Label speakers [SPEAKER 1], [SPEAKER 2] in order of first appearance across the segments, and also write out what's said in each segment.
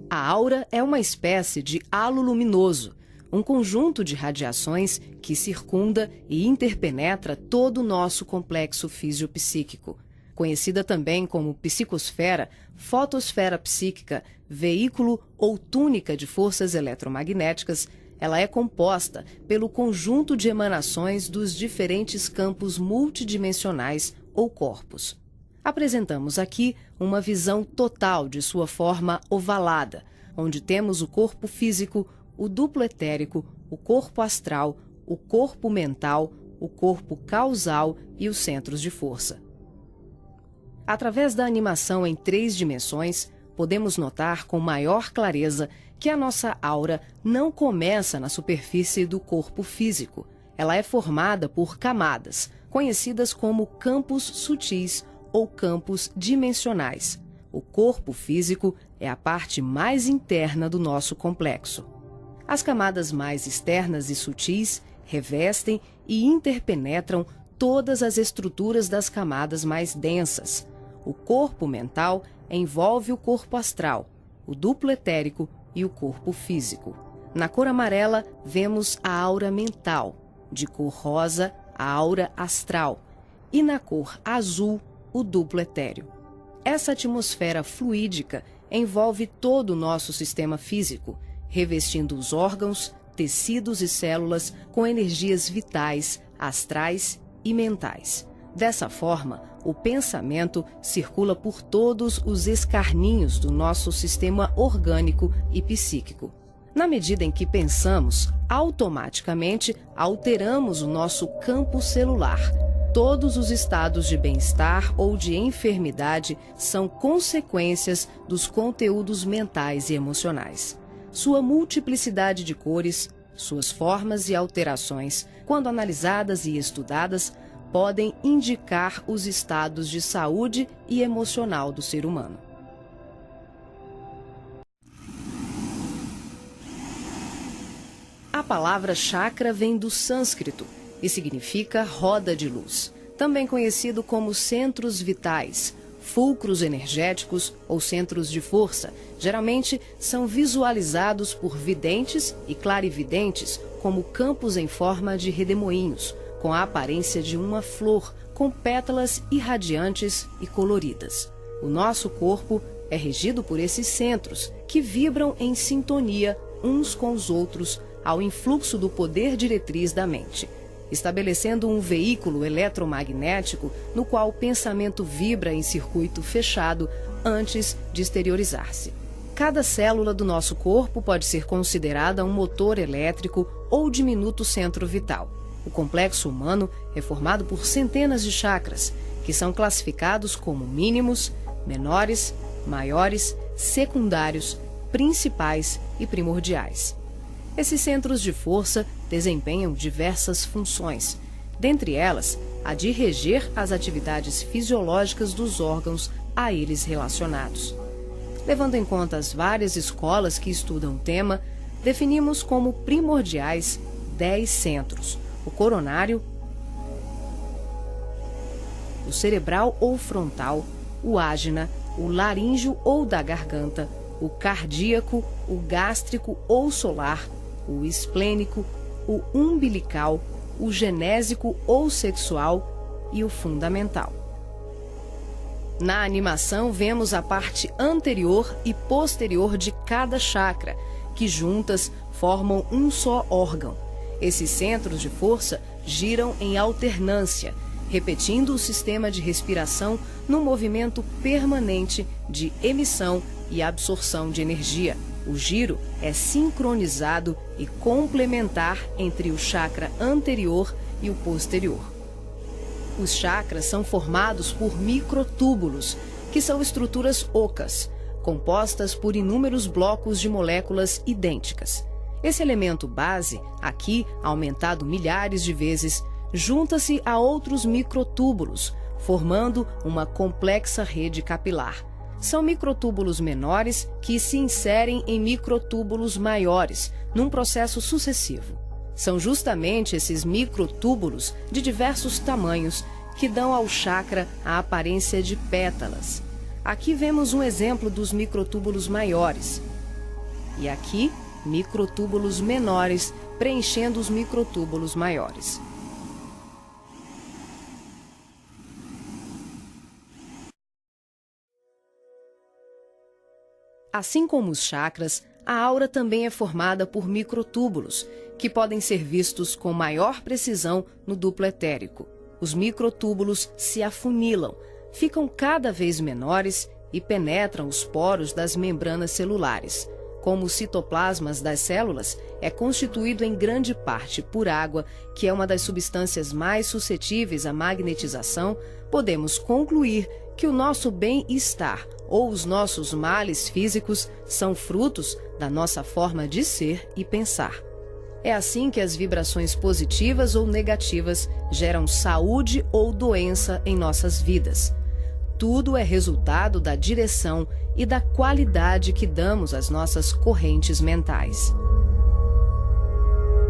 [SPEAKER 1] A aura é uma espécie de halo luminoso, um conjunto de radiações que circunda e interpenetra todo o nosso complexo fisiopsíquico. Conhecida também como psicosfera, fotosfera psíquica, veículo ou túnica de forças eletromagnéticas, ela é composta pelo conjunto de emanações dos diferentes campos multidimensionais ou corpos. Apresentamos aqui uma visão total de sua forma ovalada, onde temos o corpo físico, o duplo etérico, o corpo astral, o corpo mental, o corpo causal e os centros de força. Através da animação em 3 dimensões, podemos notar com maior clareza que a nossa aura não começa na superfície do corpo físico. Ela é formada por camadas, conhecidas como campos sutis ou campos dimensionais. O corpo físico é a parte mais interna do nosso complexo. As camadas mais externas e sutis revestem e interpenetram todas as estruturas das camadas mais densas. O corpo mental envolve o corpo astral, o duplo etérico e o corpo físico. Na cor amarela, vemos a aura mental, de cor rosa, a aura astral, e na cor azul, o duplo etéreo. Essa atmosfera fluídica envolve todo o nosso sistema físico, revestindo os órgãos, tecidos e células com energias vitais, astrais e mentais. Dessa forma, o pensamento circula por todos os escarninhos do nosso sistema orgânico e psíquico. Na medida em que pensamos, automaticamente alteramos o nosso campo celular. Todos os estados de bem-estar ou de enfermidade são consequências dos conteúdos mentais e emocionais. Sua multiplicidade de cores, suas formas e alterações, quando analisadas e estudadas, podem indicar os estados de saúde e emocional do ser humano. A palavra chakra vem do sânscrito e significa roda de luz, também conhecido como centros vitais, fulcros energéticos ou centros de força. Geralmente são visualizados por videntes e clarividentes como campos em forma de redemoinhos, com a aparência de uma flor, com pétalas irradiantes e coloridas. O nosso corpo é regido por esses centros, que vibram em sintonia uns com os outros ao influxo do poder diretriz da mente, estabelecendo um veículo eletromagnético no qual o pensamento vibra em circuito fechado antes de exteriorizar-se. Cada célula do nosso corpo pode ser considerada um motor elétrico ou diminuto centro vital. O complexo humano é formado por centenas de chakras, que são classificados como mínimos, menores, maiores, secundários, principais e primordiais. Esses centros de força desempenham diversas funções, dentre elas a de reger as atividades fisiológicas dos órgãos a eles relacionados. Levando em conta as várias escolas que estudam o tema, definimos como primordiais 10 centros: o coronário, o cerebral ou frontal, o ágina, o laríngeo ou da garganta, o cardíaco, o gástrico ou solar, o esplênico, o umbilical, o genésico ou sexual e o fundamental. Na animação, vemos a parte anterior e posterior de cada chakra, que juntas formam um só órgão. Esses centros de força giram em alternância, repetindo o sistema de respiração num movimento permanente de emissão e absorção de energia. O giro é sincronizado e complementar entre o chakra anterior e o posterior. Os chakras são formados por microtúbulos, que são estruturas ocas, compostas por inúmeros blocos de moléculas idênticas. Esse elemento base, aqui aumentado milhares de vezes, junta-se a outros microtúbulos, formando uma complexa rede capilar. São microtúbulos menores que se inserem em microtúbulos maiores, num processo sucessivo. São justamente esses microtúbulos de diversos tamanhos que dão ao chakra a aparência de pétalas. Aqui vemos um exemplo dos microtúbulos maiores. e aqui microtúbulos menores preenchendo os microtúbulos maiores. Assim como os chakras, a aura também é formada por microtúbulos, que podem ser vistos com maior precisão no duplo etérico. Os microtúbulos se afunilam, ficam cada vez menores e penetram os poros das membranas celulares. Como os citoplasmas das células é constituído em grande parte por água, que é uma das substâncias mais suscetíveis à magnetização, podemos concluir que o nosso bem-estar ou os nossos males físicos são frutos da nossa forma de ser e pensar. É assim que as vibrações positivas ou negativas geram saúde ou doença em nossas vidas. Tudo é resultado da direção e da qualidade que damos às nossas correntes mentais.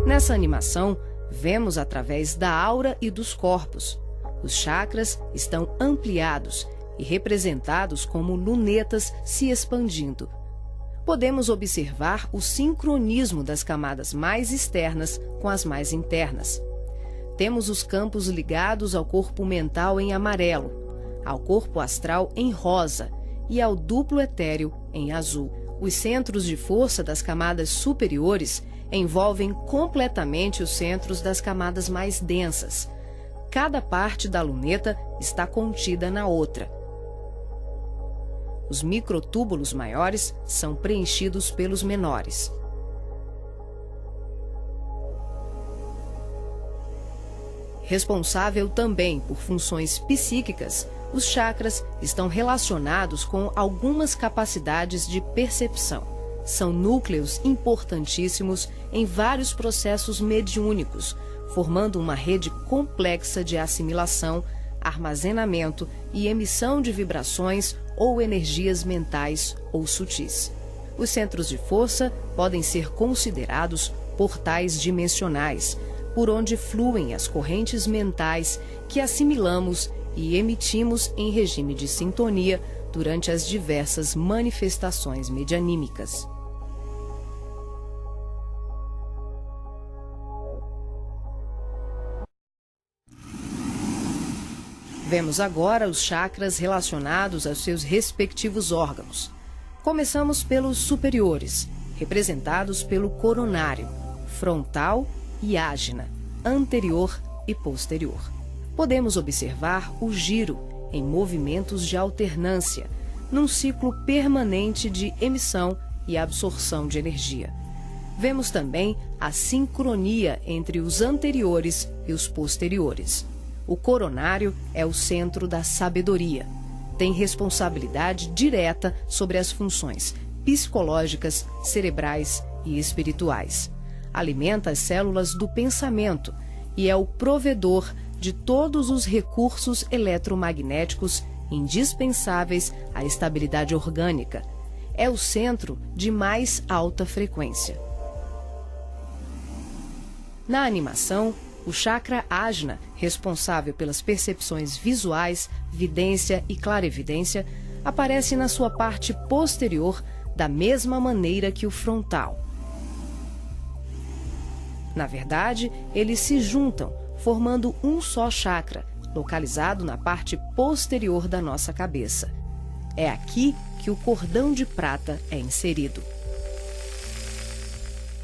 [SPEAKER 1] Nessa animação, vemos através da aura e dos corpos. Os chakras estão ampliados e representados como lunetas se expandindo. Podemos observar o sincronismo das camadas mais externas com as mais internas. Temos os campos ligados ao corpo mental em amarelo, ao corpo astral em rosa e ao duplo etéreo em azul. Os centros de força das camadas superiores envolvem completamente os centros das camadas mais densas. Cada parte da luneta está contida na outra. Os microtúbulos maiores são preenchidos pelos menores. Responsável também por funções psíquicas, os chakras estão relacionados com algumas capacidades de percepção. São núcleos importantíssimos em vários processos mediúnicos, formando uma rede complexa de assimilação, armazenamento e emissão de vibrações ou energias mentais ou sutis. Os centros de força podem ser considerados portais dimensionais, por onde fluem as correntes mentais que assimilamos e emitimos em regime de sintonia durante as diversas manifestações medianímicas. Vemos agora os chakras relacionados aos seus respectivos órgãos. Começamos pelos superiores, representados pelo coronário, frontal e ágina, anterior e posterior. Podemos observar o giro em movimentos de alternância, num ciclo permanente de emissão e absorção de energia. Vemos também a sincronia entre os anteriores e os posteriores. O coronário é o centro da sabedoria. Tem responsabilidade direta sobre as funções psicológicas, cerebrais e espirituais. Alimenta as células do pensamento e é o provedor de todos os recursos eletromagnéticos indispensáveis à estabilidade orgânica. É o centro de mais alta frequência. Na animação, o chakra ágina, responsável pelas percepções visuais, vidência e clarevidência, aparece na sua parte posterior da mesma maneira que o frontal. Na verdade, eles se juntam, formando um só chakra, localizado na parte posterior da nossa cabeça. É aqui que o cordão de prata é inserido.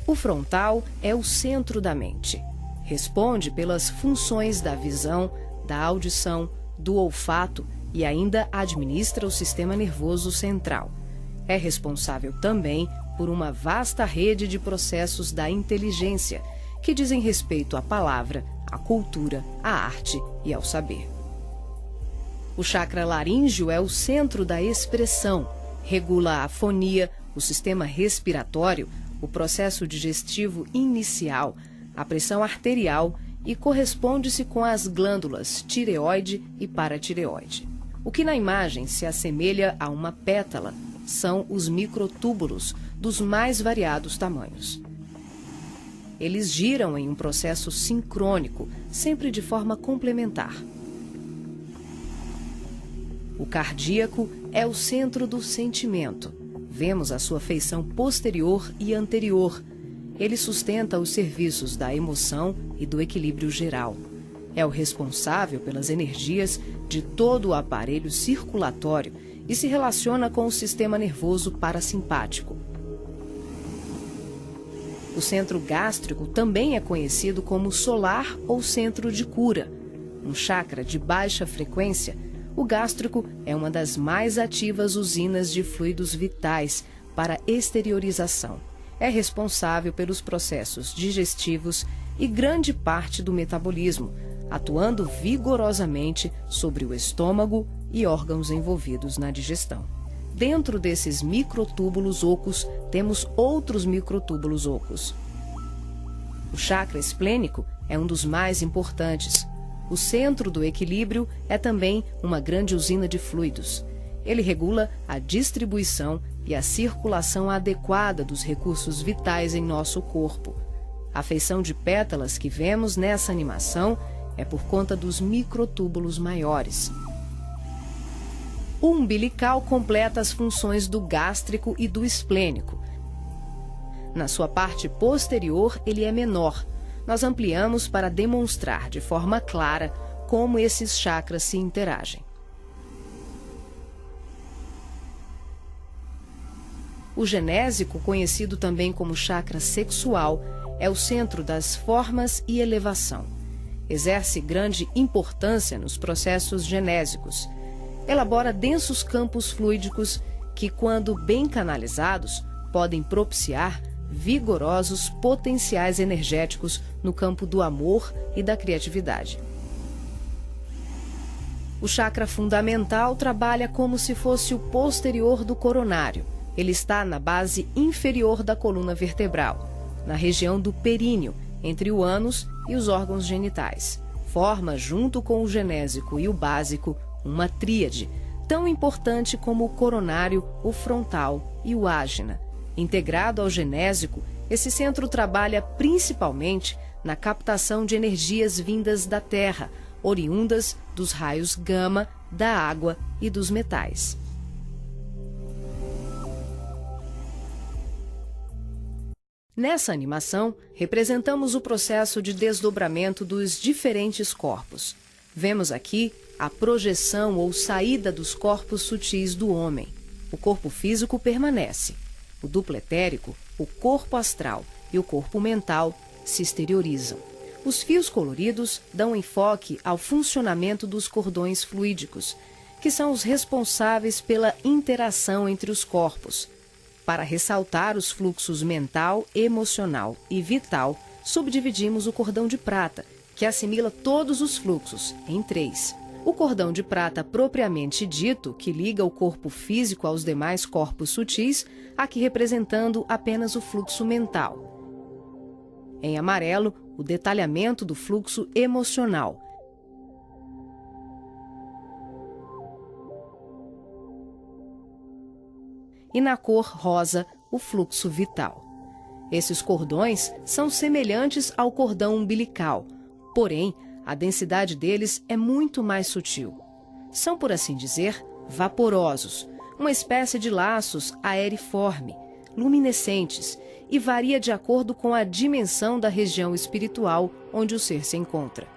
[SPEAKER 1] O frontal é o centro da mente. Responde pelas funções da visão, da audição, do olfato e ainda administra o sistema nervoso central. É responsável também por uma vasta rede de processos da inteligência, que dizem respeito à palavra, à cultura, à arte e ao saber. O chakra laríngeo é o centro da expressão, regula a fonia, o sistema respiratório, o processo digestivo inicial, a pressão arterial e corresponde-se com as glândulas tireoide e paratireoide. O que na imagem se assemelha a uma pétala são os microtúbulos dos mais variados tamanhos. Eles giram em um processo sincrônico, sempre de forma complementar. O cardíaco é o centro do sentimento, vemos a sua feição posterior e anterior. Ele sustenta os serviços da emoção e do equilíbrio geral. É o responsável pelas energias de todo o aparelho circulatório e se relaciona com o sistema nervoso parasimpático. O centro gástrico também é conhecido como solar ou centro de cura. Um chakra de baixa frequência, o gástrico é uma das mais ativas usinas de fluidos vitais para exteriorização. É responsável pelos processos digestivos e grande parte do metabolismo, atuando vigorosamente sobre o estômago e órgãos envolvidos na digestão. Dentro desses microtúbulos ocos, temos outros microtúbulos ocos. O chakra esplênico é um dos mais importantes. O centro do equilíbrio é também uma grande usina de fluidos. Ele regula a distribuição e a circulação adequada dos recursos vitais em nosso corpo. A feição de pétalas que vemos nessa animação é por conta dos microtúbulos maiores. O umbilical completa as funções do gástrico e do esplênico. Na sua parte posterior, ele é menor. Nós ampliamos para demonstrar de forma clara como esses chakras se interagem. O genésico, conhecido também como chakra sexual, é o centro das formas e elevação. Exerce grande importância nos processos genésicos. Elabora densos campos fluídicos que, quando bem canalizados, podem propiciar vigorosos potenciais energéticos no campo do amor e da criatividade. O chakra fundamental trabalha como se fosse o posterior do coronário. Ele está na base inferior da coluna vertebral, na região do períneo, entre o ânus e os órgãos genitais. Forma, junto com o genésico e o básico, uma tríade, tão importante como o coronário, o frontal e o ágina. Integrado ao genésico, esse centro trabalha principalmente na captação de energias vindas da Terra, oriundas dos raios gama, da água e dos metais. Nessa animação, representamos o processo de desdobramento dos diferentes corpos. Vemos aqui a projeção ou saída dos corpos sutis do homem. O corpo físico permanece. O duplo etérico, o corpo astral e o corpo mental se exteriorizam. Os fios coloridos dão enfoque ao funcionamento dos cordões fluídicos, que são os responsáveis pela interação entre os corpos. Para ressaltar os fluxos mental, emocional e vital, subdividimos o cordão de prata, que assimila todos os fluxos, em 3. O cordão de prata propriamente dito, que liga o corpo físico aos demais corpos sutis, aqui representando apenas o fluxo mental. Em amarelo, o detalhamento do fluxo emocional. E na cor rosa, o fluxo vital. Esses cordões são semelhantes ao cordão umbilical, porém, a densidade deles é muito mais sutil. São, por assim dizer, vaporosos, uma espécie de laços aeriforme, luminescentes, e varia de acordo com a dimensão da região espiritual onde o ser se encontra.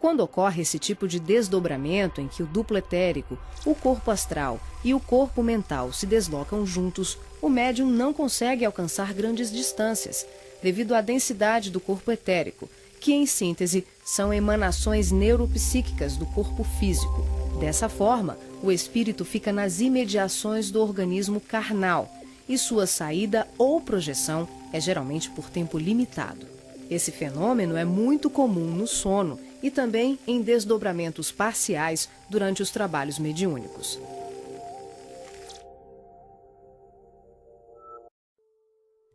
[SPEAKER 1] Quando ocorre esse tipo de desdobramento em que o duplo etérico, o corpo astral e o corpo mental se deslocam juntos, o médium não consegue alcançar grandes distâncias, devido à densidade do corpo etérico, que, em síntese, são emanações neuropsíquicas do corpo físico. Dessa forma, o espírito fica nas imediações do organismo carnal e sua saída ou projeção é geralmente por tempo limitado. Esse fenômeno é muito comum no sono e também em desdobramentos parciais durante os trabalhos mediúnicos.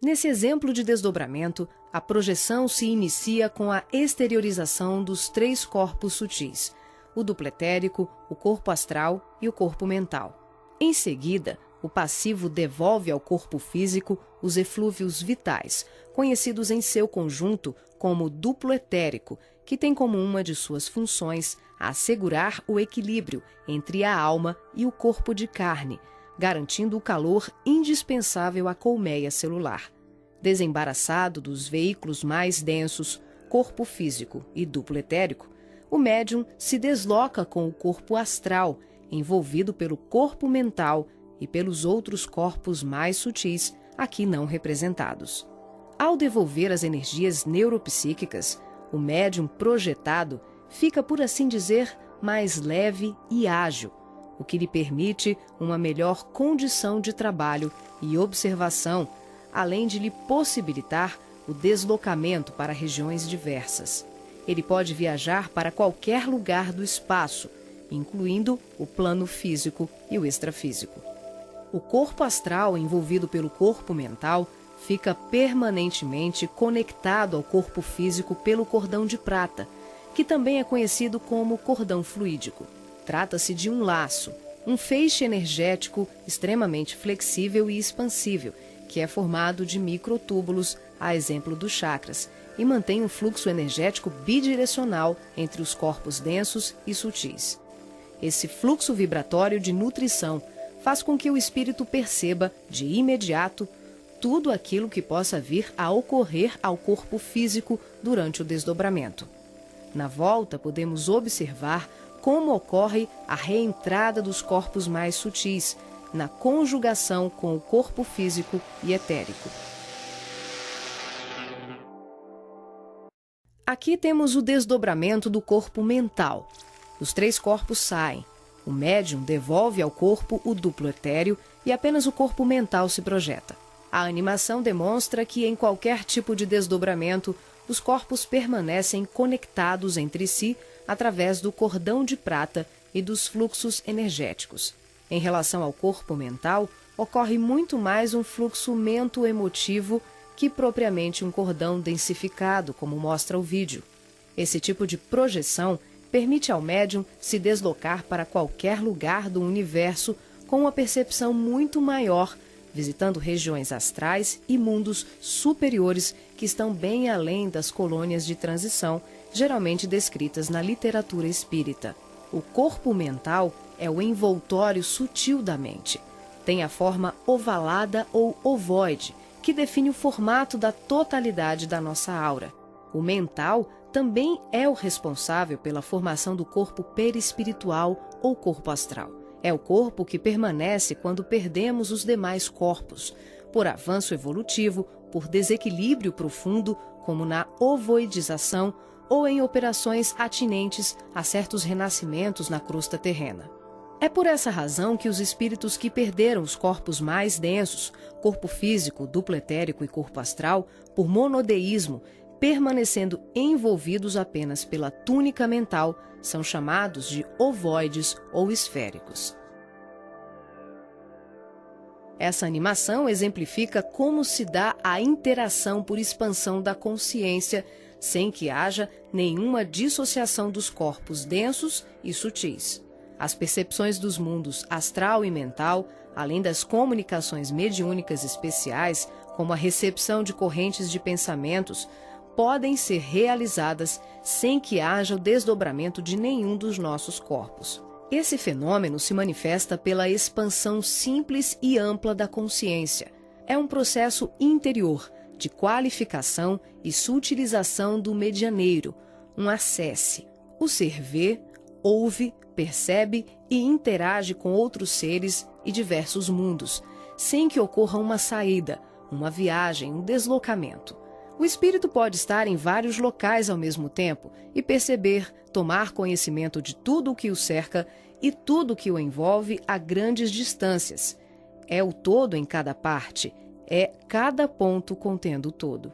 [SPEAKER 1] Nesse exemplo de desdobramento, a projeção se inicia com a exteriorização dos 3 corpos sutis, o duplo etérico, o corpo astral e o corpo mental. Em seguida, o passivo devolve ao corpo físico os eflúvios vitais, conhecidos em seu conjunto como duplo etérico, que tem como uma de suas funções assegurar o equilíbrio entre a alma e o corpo de carne, garantindo o calor indispensável à colmeia celular. Desembaraçado dos veículos mais densos, corpo físico e duplo etérico, o médium se desloca com o corpo astral, envolvido pelo corpo mental e pelos outros corpos mais sutis, aqui não representados. Ao devolver as energias neuropsíquicas, o médium projetado fica, por assim dizer, mais leve e ágil, o que lhe permite uma melhor condição de trabalho e observação, além de lhe possibilitar o deslocamento para regiões diversas. Ele pode viajar para qualquer lugar do espaço, incluindo o plano físico e o extrafísico. O corpo astral, envolvido pelo corpo mental, fica permanentemente conectado ao corpo físico pelo cordão de prata, que também é conhecido como cordão fluídico. Trata-se de um laço, um feixe energético extremamente flexível e expansível, que é formado de microtúbulos, a exemplo dos chakras, e mantém um fluxo energético bidirecional entre os corpos densos e sutis. Esse fluxo vibratório de nutrição faz com que o espírito perceba, de imediato, tudo aquilo que possa vir a ocorrer ao corpo físico durante o desdobramento. Na volta, podemos observar como ocorre a reentrada dos corpos mais sutis, na conjugação com o corpo físico e etérico. Aqui temos o desdobramento do corpo mental. Os 3 corpos saem. O médium devolve ao corpo o duplo etéreo e apenas o corpo mental se projeta. A animação demonstra que, em qualquer tipo de desdobramento, os corpos permanecem conectados entre si através do cordão de prata e dos fluxos energéticos. Em relação ao corpo mental, ocorre muito mais um fluxo mento-emotivo que propriamente um cordão densificado, como mostra o vídeo. Esse tipo de projeção permite ao médium se deslocar para qualquer lugar do universo com uma percepção muito maior, visitando regiões astrais e mundos superiores que estão bem além das colônias de transição, geralmente descritas na literatura espírita. O corpo mental é o envoltório sutil da mente. Tem a forma ovalada ou ovoide, que define o formato da totalidade da nossa aura. O mental também é o responsável pela formação do corpo perispiritual ou corpo astral. É o corpo que permanece quando perdemos os demais corpos, por avanço evolutivo, por desequilíbrio profundo, como na ovoidização ou em operações atinentes a certos renascimentos na crosta terrena. É por essa razão que os espíritos que perderam os corpos mais densos, corpo físico, duplo etérico e corpo astral, por monodeísmo, permanecendo envolvidos apenas pela túnica mental, são chamados de ovoides ou esféricos. Essa animação exemplifica como se dá a interação por expansão da consciência, sem que haja nenhuma dissociação dos corpos densos e sutis. As percepções dos mundos astral e mental, além das comunicações mediúnicas especiais, como a recepção de correntes de pensamentos, podem ser realizadas sem que haja o desdobramento de nenhum dos nossos corpos. Esse fenômeno se manifesta pela expansão simples e ampla da consciência. É um processo interior, de qualificação e sutilização do medianeiro, um acesse. O ser vê, ouve, percebe e interage com outros seres e diversos mundos, sem que ocorra uma saída, uma viagem, um deslocamento. O espírito pode estar em vários locais ao mesmo tempo e perceber, tomar conhecimento de tudo o que o cerca e tudo o que o envolve a grandes distâncias. É o todo em cada parte, é cada ponto contendo o todo.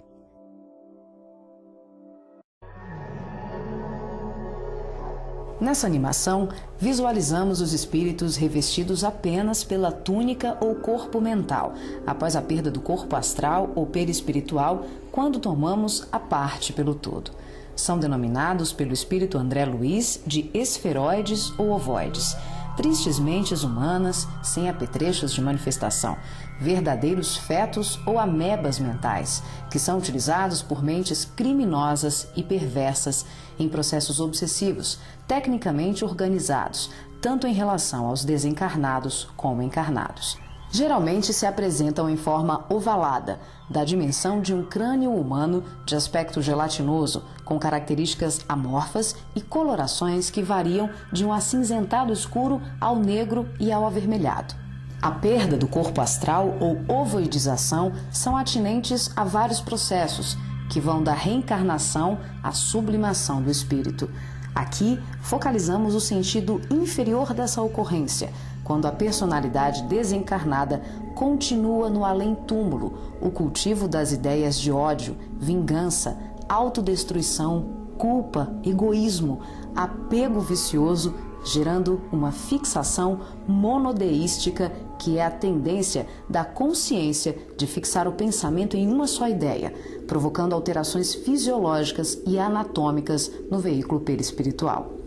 [SPEAKER 1] Nessa animação, visualizamos os espíritos revestidos apenas pela túnica ou corpo mental, após a perda do corpo astral ou perispiritual, quando tomamos a parte pelo todo. São denominados pelo espírito André Luiz de esferoides ou ovoides. tristes mentes humanas sem apetrechos de manifestação, verdadeiros fetos ou amebas mentais, que são utilizados por mentes criminosas e perversas em processos obsessivos, tecnicamente organizados, tanto em relação aos desencarnados como encarnados. Geralmente se apresentam em forma ovalada, da dimensão de um crânio humano de aspecto gelatinoso, com características amorfas e colorações que variam de um acinzentado escuro ao negro e ao avermelhado. A perda do corpo astral ou ovoidização são atinentes a vários processos, que vão da reencarnação à sublimação do espírito. Aqui, focalizamos o sentido inferior dessa ocorrência, quando a personalidade desencarnada continua no além-túmulo, o cultivo das ideias de ódio, vingança, autodestruição, culpa, egoísmo, apego vicioso, gerando uma fixação monodeística, que é a tendência da consciência de fixar o pensamento em uma só ideia, provocando alterações fisiológicas e anatômicas no veículo perispiritual.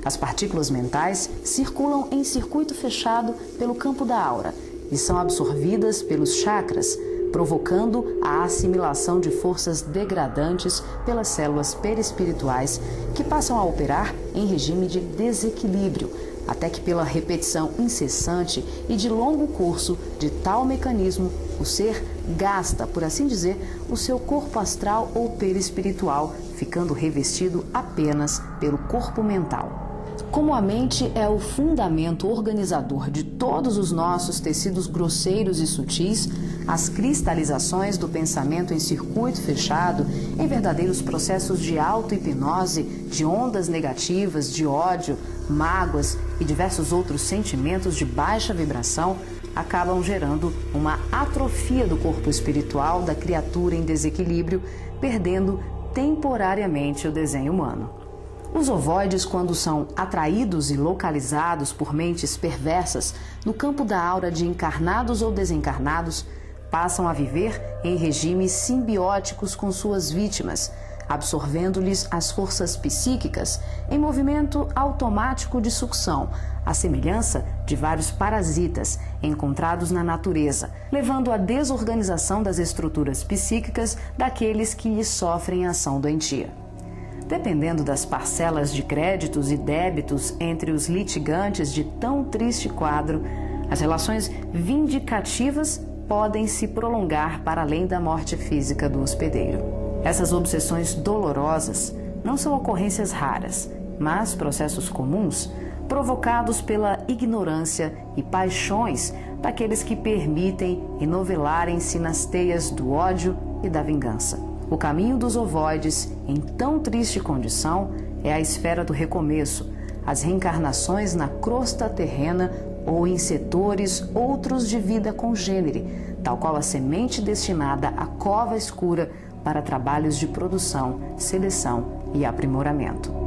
[SPEAKER 1] As partículas mentais circulam em circuito fechado pelo campo da aura e são absorvidas pelos chakras, provocando a assimilação de forças degradantes pelas células perispirituais, que passam a operar em regime de desequilíbrio, até que pela repetição incessante e de longo curso de tal mecanismo, o ser gasta, por assim dizer, o seu corpo astral ou perispiritual, ficando revestido apenas pelo corpo mental. Como a mente é o fundamento organizador de todos os nossos tecidos grosseiros e sutis, as cristalizações do pensamento em circuito fechado, em verdadeiros processos de auto-hipnose, de ondas negativas, de ódio, mágoas e diversos outros sentimentos de baixa vibração, acabam gerando uma atrofia do corpo espiritual da criatura em desequilíbrio, perdendo temporariamente o desenho humano. Os ovoides, quando são atraídos e localizados por mentes perversas no campo da aura de encarnados ou desencarnados, passam a viver em regimes simbióticos com suas vítimas, absorvendo-lhes as forças psíquicas em movimento automático de sucção, à semelhança de vários parasitas encontrados na natureza, levando à desorganização das estruturas psíquicas daqueles que lhes sofrem ação doentia. Dependendo das parcelas de créditos e débitos entre os litigantes de tão triste quadro, as relações vindicativas podem se prolongar para além da morte física do hospedeiro. Essas obsessões dolorosas não são ocorrências raras, mas processos comuns provocados pela ignorância e paixões daqueles que permitem enovelarem-se nas teias do ódio e da vingança. O caminho dos ovoides, em tão triste condição, é a esfera do recomeço, as reencarnações na crosta terrena ou em setores outros de vida congênere, tal qual a semente destinada à cova escura para trabalhos de produção, seleção e aprimoramento.